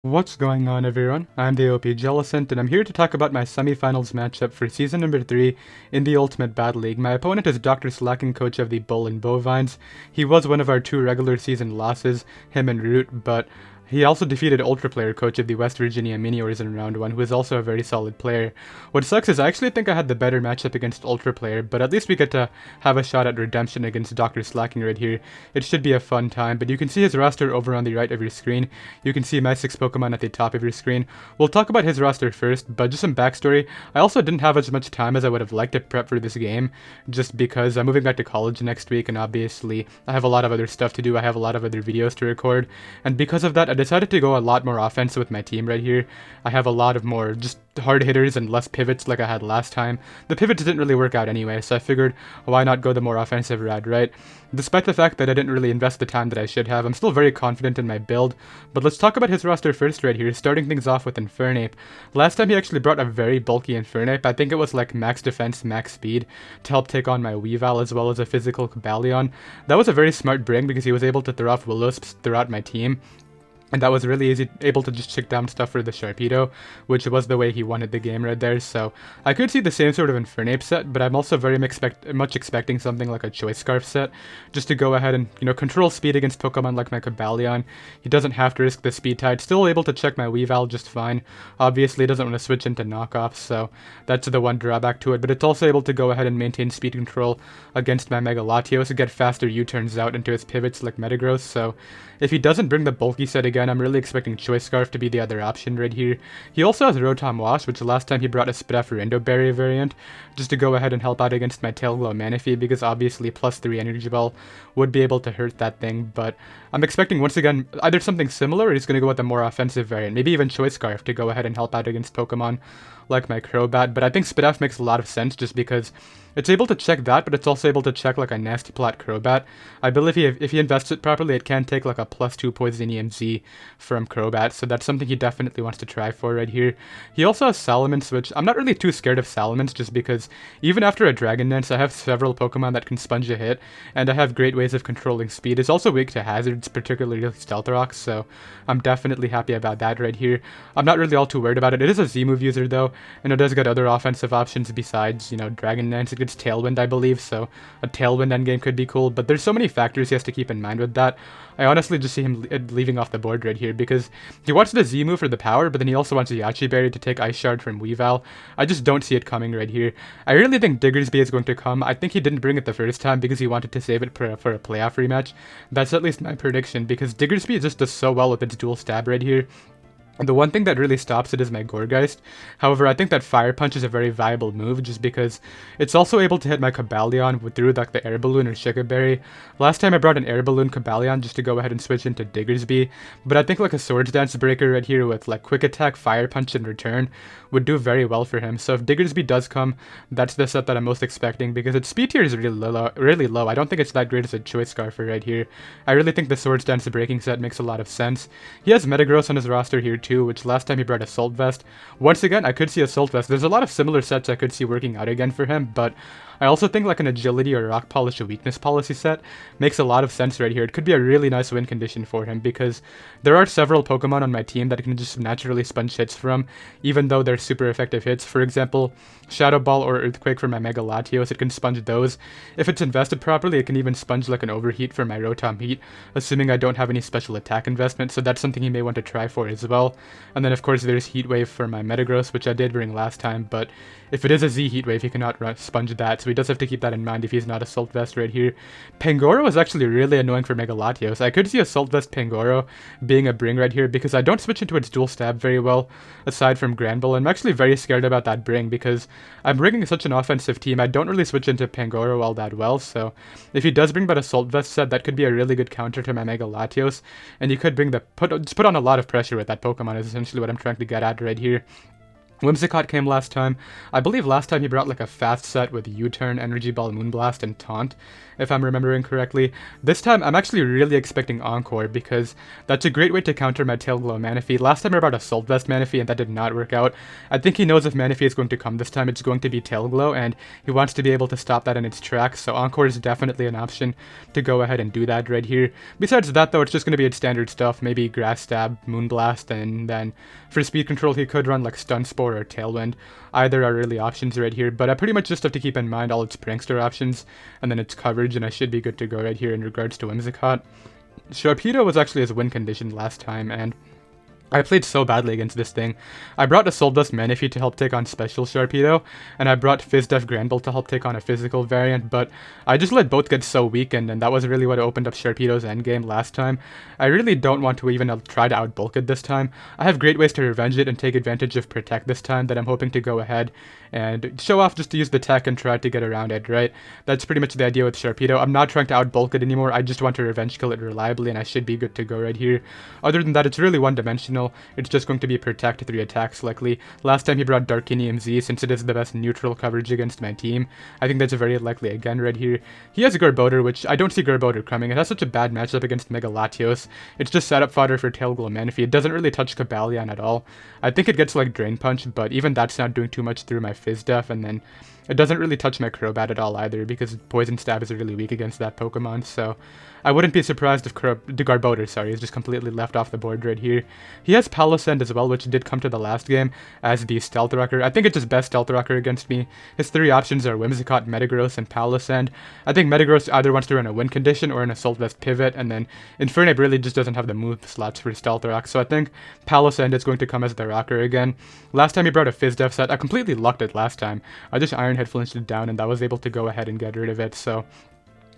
What's going on, everyone? I'm the OPJellicent, and I'm here to talk about my semifinals matchup for season number 3 in the Ultimate Battle League. My opponent is DrSlaking, coach of the Bowland Bovines. He was one of our 2 regular season losses, him and Root, but he also defeated Ultra Player, coach of the West Virginia Miniors in round 1, who is also a very solid player. What sucks is I actually think I had the better matchup against Ultra Player, but at least we get to have a shot at redemption against DrSlaking right here. It should be a fun time, but you can see his roster over on the right of your screen. You can see my 6 Pokemon at the top of your screen. We'll talk about his roster first, but just some backstory. I also didn't have as much time as I would have liked to prep for this game, just because I'm moving back to college next week, and obviously I have a lot of other stuff to do. I have a lot of other videos to record, and because of that, I decided to go a lot more offensive with my team right here. I have a lot of more just hard hitters and less pivots like I had last time. The pivots didn't really work out anyway, so I figured why not go the more offensive route, right? Despite the fact that I didn't really invest the time that I should have, I'm still very confident in my build. But let's talk about his roster first right here, starting things off with Infernape. Last time he actually brought a very bulky Infernape. I think it was like max defense, max speed to help take on my Weavile as well as a physical Cobalion. That was a very smart bring because he was able to throw off Will-O-Wisps throughout my team. And that was really easy, able to just chick down stuff for the Sharpedo, which was the way he wanted the game right there. So I could see the same sort of Infernape set, but I'm also very much expecting something like a Choice Scarf set, just to go ahead and, control speed against Pokemon like my Cobalion. He doesn't have to risk the speed tide, still able to check my Weavile just fine. Obviously, he doesn't want to switch into knockoffs, so that's the one drawback to it, but it's also able to go ahead and maintain speed control against my Mega Latios to get faster U-turns out into his pivots like Metagross. So if he doesn't bring the bulky set again, I'm really expecting Choice Scarf to be the other option right here. He also has Rotom Wash, which last time he brought a Spidef Berry variant, just to go ahead and help out against my Tailglow Manaphy, because obviously +3 Energy Ball would be able to hurt that thing, but I'm expecting once again either something similar or he's going to go with a more offensive variant, maybe even Choice Scarf to go ahead and help out against Pokemon like my Crobat, but I think Spidef makes a lot of sense just because it's able to check that, but it's also able to check like a Nasty Plot Crobat. I believe if he invests it properly, it can take like a +2 Poison EMZ from Crobat, so that's something he definitely wants to try for right here. He also has Salamence, which I'm not really too scared of Salamence just because even after a Dragon Dance, I have several Pokemon that can sponge a hit, and I have great ways of controlling speed. It's also weak to hazards, particularly Stealth Rocks, so I'm definitely happy about that right here. I'm not really all too worried about it. It is a Z-move user though, and it does get other offensive options besides, Dragon Dance. It gets Tailwind, I believe, so a Tailwind endgame could be cool, but there's so many factors he has to keep in mind with that. I honestly just see him leaving off the board right here because he wants the Z move for the power, but then he also wants a Yache Berry to take Ice Shard from Weavile. I just don't see it coming right here. I really think Diggersby is going to come. I think he didn't bring it the first time because he wanted to save it for a playoff rematch. That's at least my prediction because Diggersby just does so well with its dual stab right here. The one thing that really stops it is my Gourgeist. However, I think that Fire Punch is a very viable move just because it's also able to hit my Cobalion through like the Air Balloon or Sugar Berry. Last time I brought an Air Balloon Cobalion just to go ahead and switch into Diggersby, but I think like a Swords Dance Breaker right here with like Quick Attack, Fire Punch, and Return would do very well for him. So if Diggersby does come, that's the set that I'm most expecting because its speed tier is really low. I don't think it's that great as a Choice Scarfer right here. I really think the Swords Dance Breaking set makes a lot of sense. He has Metagross on his roster here too, which last time he brought Assault Vest. Once again, I could see Assault Vest. There's a lot of similar sets I could see working out again for him, but I also think like an Agility or Rock Polish or Weakness Policy set makes a lot of sense right here. It could be a really nice win condition for him because there are several Pokemon on my team that can just naturally sponge hits from, even though they're super effective hits. For example, Shadow Ball or Earthquake for my Mega Latios, it can sponge those. If it's invested properly, it can even sponge like an Overheat for my Rotom Heat, assuming I don't have any special attack investment, so that's something he may want to try for as well. And then of course there's Heat Wave for my Metagross, which I did bring last time, but if it is a Z Heat Wave, he cannot sponge that, so he does have to keep that in mind if he's not Assault Vest right here. Pangoro is actually really annoying for Mega Latios. I could see Assault Vest Pangoro being a bring right here because I don't switch into its dual stab very well, aside from Granbull. I'm actually very scared about that bring because I'm bringing such an offensive team. I don't really switch into Pangoro all that well, so if he does bring that Assault Vest set, that could be a really good counter to my Mega Latios, and you could bring just put on a lot of pressure with that Pokemon is essentially what I'm trying to get at right here. Whimsicott came last time. I believe last time he brought like a fast set with U-Turn, Energy Ball, Moonblast, and Taunt, if I'm remembering correctly. This time, I'm actually really expecting Encore, because that's a great way to counter my Tail Glow Manaphy. Last time I brought Assault Vest Manaphy, and that did not work out. I think he knows if Manaphy is going to come this time, it's going to be Tail Glow, and he wants to be able to stop that in its tracks, so Encore is definitely an option to go ahead and do that right here. Besides that, though, it's just going to be its standard stuff, maybe Grass Stab, Moonblast, and then for speed control, he could run like Stun Spore or Tailwind. Either are really options right here, but I pretty much just have to keep in mind all its Prankster options, and then its coverage, and I should be good to go right here in regards to Whimsicott. Sharpedo was actually his win condition last time, and I played so badly against this thing. I brought Assault Dust Manaphy to help take on Special Sharpedo, and I brought Fizdef Granbull to help take on a physical variant, but I just let both get so weakened, and that was really what opened up Sharpedo's endgame last time. I really don't want to even try to outbulk it this time. I have great ways to revenge it and take advantage of Protect this time that I'm hoping to go ahead and show off just to use the tech and try to get around it, right? That's pretty much the idea with Sharpedo. I'm not trying to outbulk it anymore, I just want to revenge kill it reliably, and I should be good to go right here. Other than that, it's really one-dimensional. It's just going to be Protect 3 attacks likely. Last time he brought Darkinium Z since it is the best neutral coverage against my team. I think that's very likely again right here. He has Garbodor, which I don't see Garbodor coming. It has such a bad matchup against Mega Latios. It's just setup fodder for Tail Glow Manaphy. It doesn't really touch Cobalion at all. I think it gets like Drain Punch, but even that's not doing too much through my Fizdef, and then it doesn't really touch my Crobat at all either, because Poison Stab is really weak against that Pokemon, so I wouldn't be surprised if the Garbodor, is just completely left off the board right here. He has Palossand as well, which did come to the last game as the Stealth Rocker. I think it's his best Stealth Rocker against me. His three options are Whimsicott, Metagross, and Palossand. I think Metagross either wants to run a Win Condition or an Assault Vest Pivot, and then Infernape really just doesn't have the move slots for Stealth Rock, so I think Palossand is going to come as the Rocker again. Last time he brought a Fizdef set. I completely lucked it last time. I just Iron Head flinched it down, and that was able to go ahead and get rid of it, so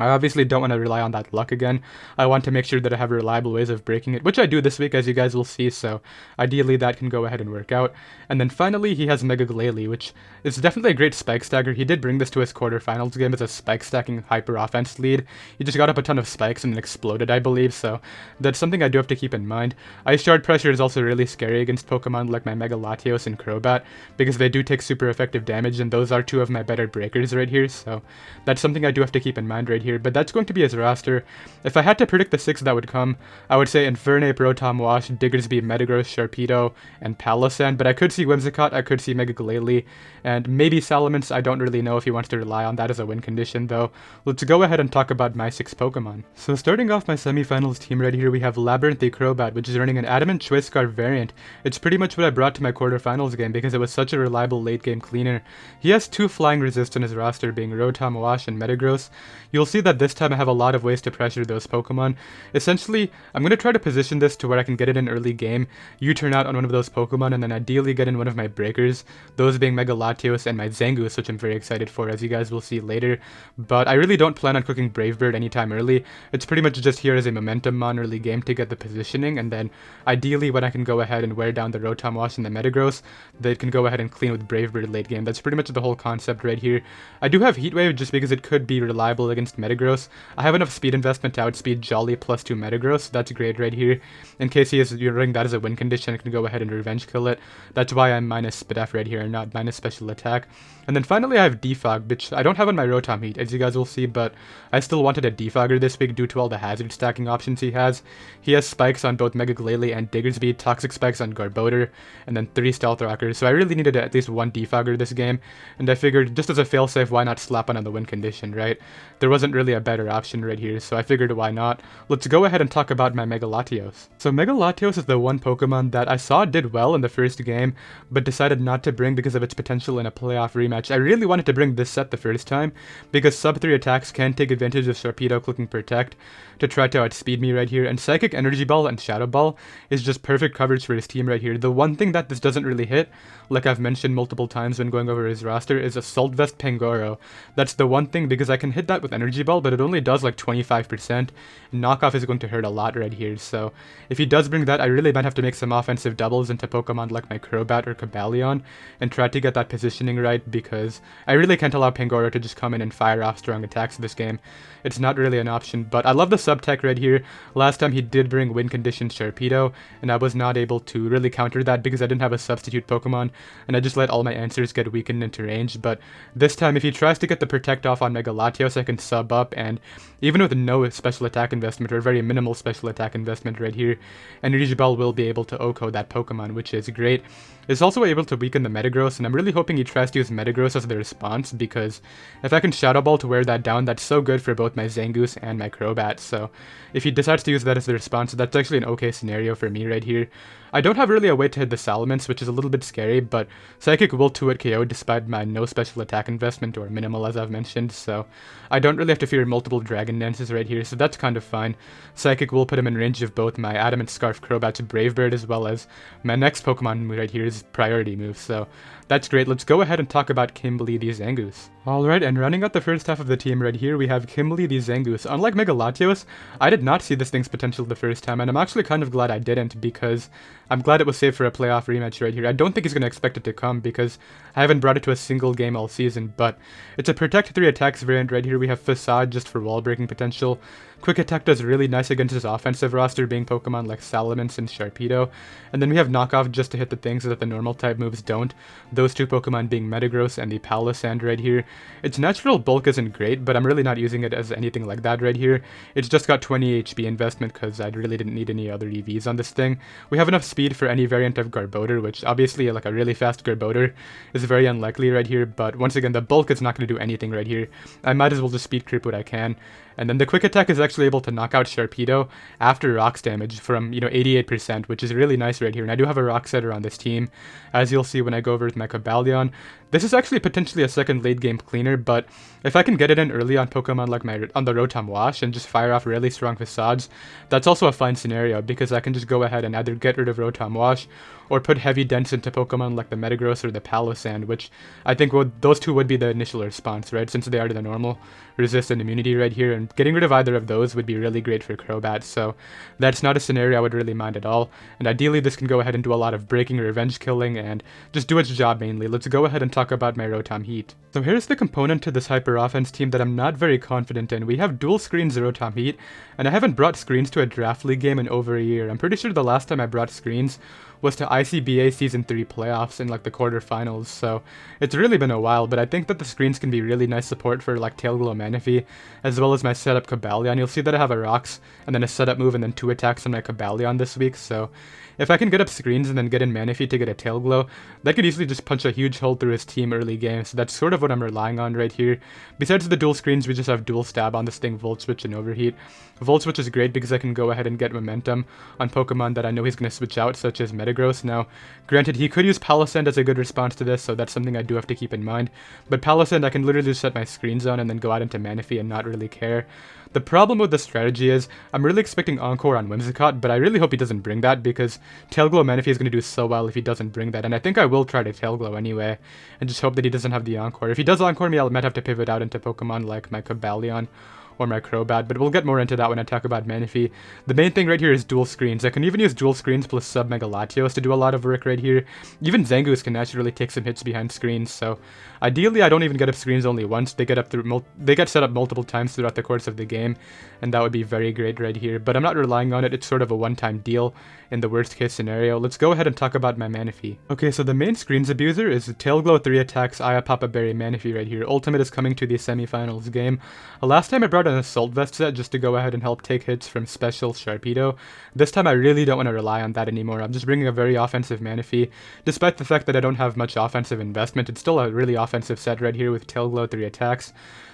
I obviously don't want to rely on that luck again. I want to make sure that I have reliable ways of breaking it, which I do this week, as you guys will see, so ideally that can go ahead and work out. And then finally, he has Mega Glalie, which is definitely a great spike stacker. He did bring this to his quarterfinals game as a spike stacking hyper offense lead. He just got up a ton of spikes and then exploded, I believe, so that's something I do have to keep in mind. Ice Shard Pressure is also really scary against Pokemon like my Mega Latios and Crobat, because they do take super effective damage, and those are two of my better breakers right here, so that's something I do have to keep in mind right here. But that's going to be his roster. If I had to predict the 6 that would come, I would say Infernape, Rotom Wash, Diggersby, Metagross, Sharpedo, and Palossand, but I could see Whimsicott, I could see Mega Glalie, and maybe Salamence. I don't really know if he wants to rely on that as a win condition, though. Let's go ahead and talk about my 6 Pokemon. So starting off my semifinals team right here, we have Labyrinth the Crobat, which is running an Adamant Choice Scarf variant. It's pretty much what I brought to my quarterfinals game because it was such a reliable late game cleaner. He has 2 Flying Resist on his roster, being Rotom Wash and Metagross. You'll see that this time I have a lot of ways to pressure those Pokemon. Essentially, I'm going to try to position this to where I can get it in early game, U-turn out on one of those Pokemon, and then ideally get in one of my breakers, those being Mega Latios and my Zangoose, which I'm very excited for, as you guys will see later. But I really don't plan on cooking Brave Bird anytime early. It's pretty much just here as a momentum mon early game to get the positioning, and then ideally when I can go ahead and wear down the Rotom Wash and the Metagross, they can go ahead and clean with Brave Bird late game. That's pretty much the whole concept right here. I do have Heat Wave just because it could be reliable against Metagross. I have enough speed investment to outspeed Jolly plus 2 Metagross, so that's great right here. In case he is running that as a win condition, I can go ahead and revenge kill it. That's why I'm minus Spidef right here and not minus special attack. And then finally I have Defog, which I don't have on my Rotom Heat, as you guys will see, but I still wanted a Defogger this week due to all the hazard stacking options he has. He has spikes on both Mega Glalie and Diggersby, toxic spikes on Garbodor, and then 3 Stealth Rockers, so I really needed at least 1 Defogger this game, and I figured just as a failsafe, why not slap on the win condition, right? There wasn't really a better option right here, so I figured why not. Let's go ahead and talk about my Mega Latios. So Mega Latios is the one Pokemon that I saw did well in the first game, but decided not to bring because of its potential in a playoff rematch. I really wanted to bring this set the first time, because sub 3 attacks can take advantage of Sharpedo clicking Protect to try to outspeed me right here, and Psychic Energy Ball and Shadow Ball is just perfect coverage for his team right here. The one thing that this doesn't really hit, like I've mentioned multiple times when going over his roster, is Assault Vest Pangoro. That's the one thing, because I can hit that with Energy Energy Ball, but it only does like 25%. Knockoff is going to hurt a lot right here, so if he does bring that, I really might have to make some offensive doubles into Pokemon like my Crobat or Cobalion and try to get that positioning right, because I really can't allow Pangoro to just come in and fire off strong attacks this game. It's not really an option, but I love the Subtech right here. Last time he did bring Wind Condition Sharpedo, and I was not able to really counter that because I didn't have a substitute Pokemon, and I just let all my answers get weakened into range. But this time, if he tries to get the Protect off on Mega Latios, I can sub up, and even with no special attack investment, or very minimal special attack investment right here, Energy Ball will be able to OHKO that Pokemon, which is great. It's also able to weaken the Metagross, and I'm really hoping he tries to use Metagross as the response, because if I can Shadow Ball to wear that down, that's so good for both my Zangoose and my Crobat. So if he decides to use that as the response, that's actually an okay scenario for me right here. I don't have really a way to hit the Salamence, which is a little bit scary, but Psychic will 2-hit KO despite my no special attack investment, or minimal as I've mentioned, so I don't really have to fear multiple Dragon Dances right here, so that's kind of fine. Psychic will put him in range of both my Adamant Scarf Crobat's Brave Bird, as well as my next Pokemon right here is Priority Move, so that's great. Let's go ahead and talk about Kimberly the Zangoose. Alright, and rounding out the first half of the team right here, we have Kimberly the Zangoose. Unlike Mega Latios, I did not see this thing's potential the first time, and I'm actually kind of glad I didn't, because I'm glad it was saved for a playoff rematch right here. I don't think he's going to expect it to come, because I haven't brought it to a single game all season, but it's a Protect 3 attacks variant right here. We have Facade just for wall breaking potential. Quick Attack does really nice against his offensive roster, being Pokemon like Salamence and Sharpedo. And then we have Knockoff just to hit the things that the normal type moves don't. Those two Pokemon being Metagross and the Palossand right here. Its natural bulk isn't great, but I'm really not using it as anything like that right here. It's just got 20 HP investment because I really didn't need any other EVs on this thing. We have enough speed for any variant of Garbodor, which obviously like a really fast Garbodor is very unlikely right here, but once again the bulk is not going to do anything right here. I might as well just speed creep what I can. And then the Quick Attack is actually able to knock out Sharpedo after rocks damage from, 88%, which is really nice right here. And I do have a Rock Setter on this team, as you'll see when I go over with my Cobalion. This is actually potentially a second late game cleaner, but if I can get it in early on Pokemon like on the Rotom Wash and just fire off really strong Facades, that's also a fine scenario, because I can just go ahead and either get rid of Rotom Wash or put heavy dents into Pokemon like the Metagross or the Palossand, which I think those two would be the initial response, right, since they are the normal resist and immunity right here, and getting rid of either of those would be really great for Crobat, so that's not a scenario I would really mind at all. And ideally this can go ahead and do a lot of breaking, revenge killing, and just do its job mainly. Let's go ahead and talk about my Rotom Heat. So here's the component to this Hyper Offense team that I'm not very confident in. We have dual screens Rotom Heat, and I haven't brought screens to a Draft League game in over a year. I'm pretty sure the last time I brought screens was to ICBA Season 3 playoffs in like the quarterfinals, so it's really been a while, but I think that the screens can be really nice support for like Tail Glow Manaphy, as well as my setup Cobalion. You'll see that I have a Rocks, and then a setup move, and then 2 attacks on my Cobalion this week, so if I can get up screens and then get in Manaphy to get a Tail Glow, that could easily just punch a huge hole through his team early game, so that's sort of what I'm relying on right here. Besides the dual screens, we just have dual stab on this thing, Volt Switch and Overheat. Volt Switch is great because I can go ahead and get momentum on Pokemon that I know he's going to switch out, such as Metagross. Now, granted, he could use Palossand as a good response to this, so that's something I do have to keep in mind, but Palossand I can literally just set my screen zone and then go out into Manaphy and not really care. The problem with this strategy is, I'm really expecting Encore on Whimsicott, but I really hope he doesn't bring that, because Tail Glow Manaphy is going to do so well if he doesn't bring that, and I think I will try to Tail Glow anyway, and just hope that he doesn't have the Encore. If he does Encore me, I might have to pivot out into Pokemon like my Cobalion or my Crobat, but we'll get more into that when I talk about Manaphy. The main thing right here is dual screens. I can even use dual screens plus sub Mega Latios to do a lot of work right here. Even Zangoose can naturally take some hits behind screens, so ideally I don't even get up screens only once. They get set up multiple times throughout the course of the game, and that would be very great right here, but I'm not relying on it. It's sort of a one-time deal in the worst case scenario. Let's go ahead and talk about my Manaphy. Okay, so the main screens abuser is Tail Glow 3 attacks Aya Papa Berry Manaphy right here. Ultimate is coming to the semifinals game. Last time I brought an Assault Vest set just to go ahead and help take hits from Special Sharpedo. This time I really don't want to rely on that anymore. I'm just bringing a very offensive Manaphy. Despite the fact that I don't have much offensive investment, it's still a really offensive set right here with Tail Glow 3 attacks.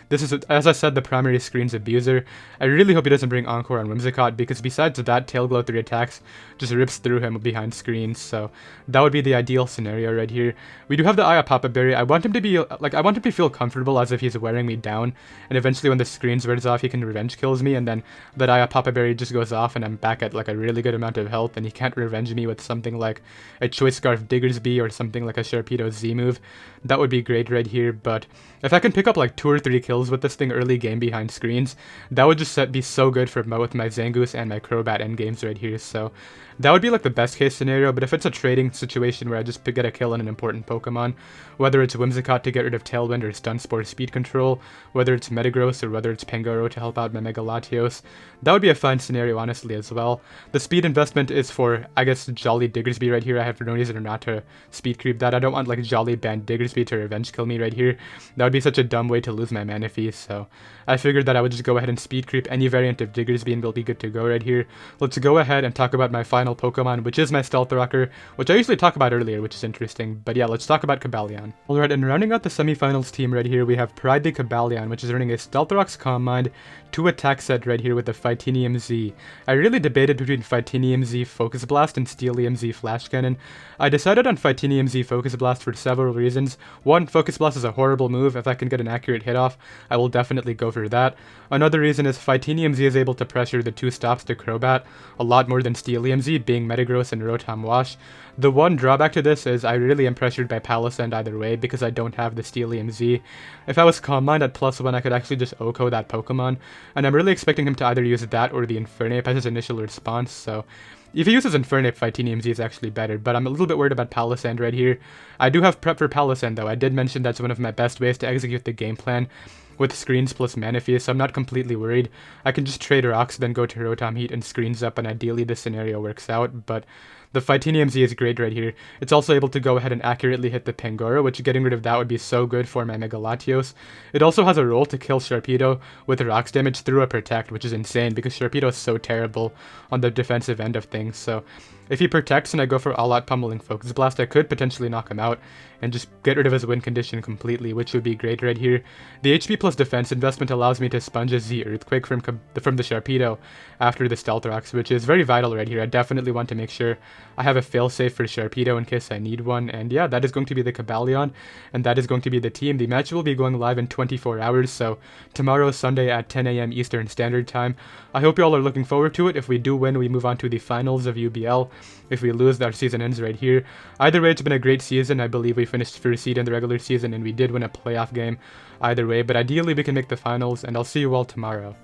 This is, as I said, the primary screen's abuser. I really hope he doesn't bring Encore on Whimsicott, because besides that, Tail Glow 3 attacks just rips through him behind screens, so that would be the ideal scenario right here. We do have the Aya Papa Berry. I want him to be, I want him to feel comfortable as if he's wearing me down, and eventually when the screens wears off, he can revenge kills me, and then that Aya Papa Berry just goes off, and I'm back at like a really good amount of health, and he can't revenge me with something like a Choice Scarf Diggersby or something like a Sharpedo Z move. That would be great right here, but if I can pick up like 2 or 3 kills kills with this thing early game behind screens, that would just be so good for both my Zangoose and my Crobat endgames right here. So that would be like the best case scenario. But if it's a trading situation where I just get a kill on an important Pokemon, whether it's Whimsicott to get rid of Tailwind or Stun Spore speed control, whether it's Metagross or whether it's Pangoro to help out my Mega Latios, that would be a fine scenario honestly as well. The speed investment is for, I guess, Jolly Diggersby right here. I have no reason not to speed creep that. I don't want like Jolly Band Diggersby to revenge kill me right here. That would be such a dumb way to lose my Manaphy, so I figured that I would just go ahead and speed creep any variant of Diggersby and we'll be good to go right here. Let's go ahead and talk about my final Pokemon, which is my Stealth Rocker, which I usually talk about earlier, which is interesting. But yeah, let's talk about Cobalion. Alright, and rounding out the semifinals team right here, we have Pride the Cobalion, which is earning a Stealth Rock's Calm Mind, 2 attack set right here with the Fightinium Z. I really debated between Fightinium Z Focus Blast and Steelium Z Flash Cannon. I decided on Fightinium Z Focus Blast for several reasons. One, Focus Blast is a horrible move. If I can get an accurate hit off, I will definitely go for that. Another reason is Fightinium Z is able to pressure the 2 stops to Crobat a lot more than Steelium Z, being Metagross and Rotom Wash. The one drawback to this is I really am pressured by Palossand either way because I don't have the Steelium Z. If I was Calm Mind at +1, I could actually just OHKO that Pokemon, and I'm really expecting him to either use that or the Infernape as his initial response, so if he uses Infernape, Fightinium Z is actually better, but I'm a little bit worried about Palossand right here. I do have prep for Palossand though. I did mention that's one of my best ways to execute the game plan with screens plus Manaphy, so I'm not completely worried. I can just trade rocks, then go to Rotom Heat and screens up, and ideally this scenario works out, but the Fightinium Z is great right here. It's also able to go ahead and accurately hit the Pangoro, which getting rid of that would be so good for my Mega Latios. It also has a role to kill Sharpedo with rocks damage through a Protect, which is insane because Sharpedo is so terrible on the defensive end of things, so if he protects and I go for all-out pummeling Focus Blast, I could potentially knock him out and just get rid of his win condition completely, which would be great right here. The HP plus defense investment allows me to sponge a Z Earthquake from the Sharpedo after the Stealth Rocks, which is very vital right here. I definitely want to make sure I have a failsafe for Sharpedo in case I need one, and yeah, that is going to be the Cobalion, and that is going to be the team. The match will be going live in 24 hours, so tomorrow, Sunday at 10 AM Eastern Standard Time. I hope you all are looking forward to it. If we do win, we move on to the finals of UBL. If we lose, our season ends right here. Either way, it's been a great season. I believe we finished first seed in the regular season, and we did win a playoff game either way, but ideally we can make the finals, and I'll see you all tomorrow.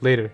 Later.